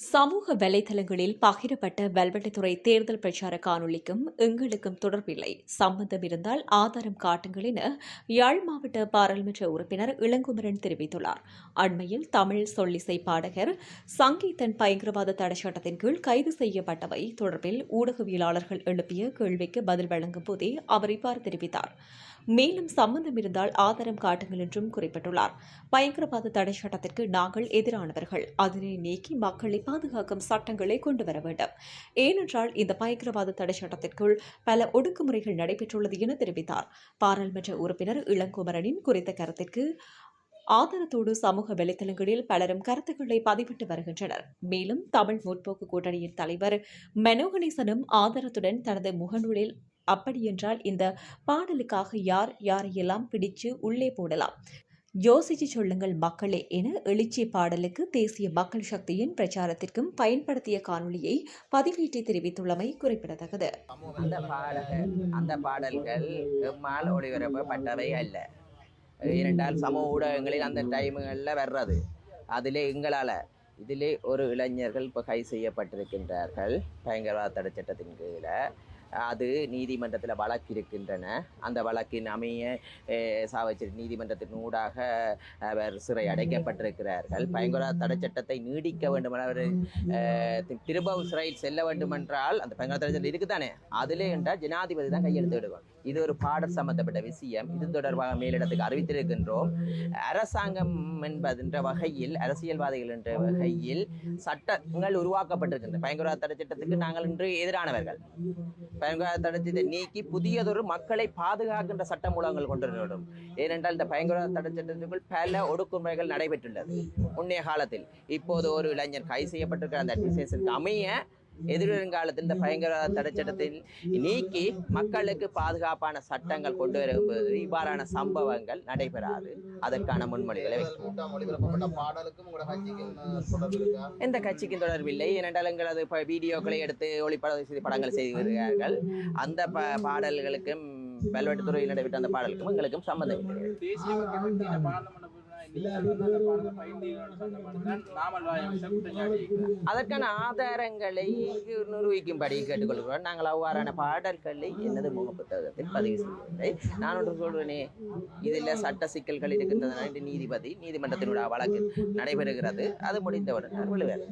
சமூக வலைதளங்களில் பகிரப்பட்ட வெல்வெட்டித்துறை தேர்தல் பிரச்சார காணொலிக்கும் எங்களுக்கும் தொடர்பில்லை, சம்பந்தம் இருந்தால் ஆதாரம் காட்டுங்கள் என யாழ் மாவட்ட பாராளுமன்ற உறுப்பினர் இளங்குமரன் தெரிவித்துள்ளார். அண்மையில் தமிழ் சொல்லிசை பாடகர் சங்கீதன் பயங்கரவாத தடை சட்டத்தின் கீழ் கைது செய்யப்பட்டவை தொடர்பில் ஊடகவியலாளர்கள் எழுப்பிய கேள்விக்கு பதில் வழங்கும் போதே அவர் இவ்வாறு தெரிவித்தார். மேலும் சம்பந்தம் இருந்தால் ஆதாரம் காட்டுங்கள் என்றும் குறிப்பிட்டுள்ளார். பயங்கரவாத தடை சட்டத்திற்கு நாங்கள் எதிரானவர்கள், அதனை நீக்கி மக்களை பாதுகாக்கும் சட்டங்களை கொண்டுவர வேண்டும். ஏனென்றால் இந்த பயங்கரவாத தடை சட்டத்திற்குள் பல ஒடுக்குமுறைகள் நடைபெற்றுள்ளது என தெரிவித்தார். பாராளுமன்ற உறுப்பினர் இளங்குமரனின் குறித்த கருத்திற்கு ஆதாரத்தோடு சமூக வலைதளங்களில் பலரும் கருத்துக்களை பதிவிட்டு வருகின்றனர். மேலும் தமிழ் முற்போக்கு கூட்டணியின் தலைவர் மனோகணேசனும் ஆதாரத்துடன் தனது முகநூலில் அப்படியென்றால் இந்த பாடலுக்காக யாரையெல்லாம் பிடிச்சு உள்ளே போடலாம், யோசிச்சு சொல்லுங்கள் மக்களே என எழுச்சி பாடலுக்கு தேசிய மக்கள் சக்தியின் பிரச்சாரத்திற்கும் பயன்படுத்திய காணொலியை பதிவேற்றி தெரிவித்துள்ளமை குறிப்பிடத்தக்கது. அந்த பாடல்கள் எம்மால் ஒளிபரப்பப்பட்டவை அல்ல. ஏனென்றால் சமூக ஊடகங்களில் அந்த டைம்களில் வர்றது அதிலே எங்களால் இதிலே ஒரு இளைஞர்கள் இப்போ கைது செய்யப்பட்டிருக்கின்றார்கள் பயங்கரவாத தடை சட்டத்தின் கீழே. அது நீதிமன்றத்தில் வழக்கு இருக்கின்றன. அந்த வழக்கின் அமைய சாவச்சேரி நீதிமன்றத்தின் ஊடாக அவர் சிறை அடைக்கப்பட்டிருக்கிறார்கள். பயங்கரவாத தடை சட்டத்தை நீடிக்க வேண்டுமென அவர் திரும்பவும் சிறையில் செல்ல வேண்டுமென்றால் அந்த பயங்கரவாத தடை சட்டம் இருக்குதானே, அதிலே என்றால் ஜனாதிபதி தான் கையெழுத்து விடுவார். இது ஒரு பாடல் சம்பந்தப்பட்ட விஷயம். இது தொடர்பாக மேலிடத்துக்கு அறிவித்திருக்கின்றோம். அரசாங்கம் என்பதென்ற வகையில், அரசியல்வாதிகள் என்ற வகையில் சட்டங்கள் உருவாக்கப்பட்டிருக்கின்றன. பயங்கரவாத தடை சட்டத்துக்கு நாங்கள் இன்று எதிரானவர்கள். பயங்கரவாத தடை நீக்கி புதியதொரு மக்களை பாதுகாக்கின்ற சட்ட மூலங்கள் கொண்டு வேண்டும். ஏனென்றால் இந்த பயங்கரவாத தடை சட்டத்திற்குள் பல ஒடுக்குமுறைகள் நடைபெற்றுள்ளது முன்னைய காலத்தில். இப்போது ஒரு இளைஞர் கைது செய்யப்பட்டிருக்கிற அந்த அட்மினிஸ்ட்ரேஷனுக்கு அமைய எதிர்காலத்தில் இந்த பயங்கரவாத தடை சட்டத்தில் நீக்கி மக்களுக்கு பாதுகாப்பான சட்டங்கள் கொண்டு வரும்போது இவ்வாறான சம்பவங்கள் நடைபெறாது. அதற்கான முன்மொழிகளை எந்த கட்சிக்கும் தொடர்பில்லை. ஏனென்றால் எங்களது வீடியோக்களை எடுத்து ஒளிப்பட படங்கள் செய்து வருகிறார்கள். அந்த பாடல்களுக்கும் வெல்வெட்டித்துறையில் நடைபெற்ற அந்த பாடலுக்கும் எங்களுக்கும் சம்பந்தம் இல்லை. அதற்கான ஆதாரங்களை நிரூபிக்கும்படி கேட்டுக்கொள்கிறோம். நாங்கள் அவ்வாறான பாடல்களை எனது முக புத்தகத்தில் பதிவு செய்யவில்லை. நான் ஒன்று சொல்றேனே, இதில் சட்ட சிக்கல்கள் இருக்கின்றன. நீதிபதி நீதிமன்றத்தினுடைய வழக்கு நடைபெறுகிறது. அது முடிந்தவுடன் விழுவார்.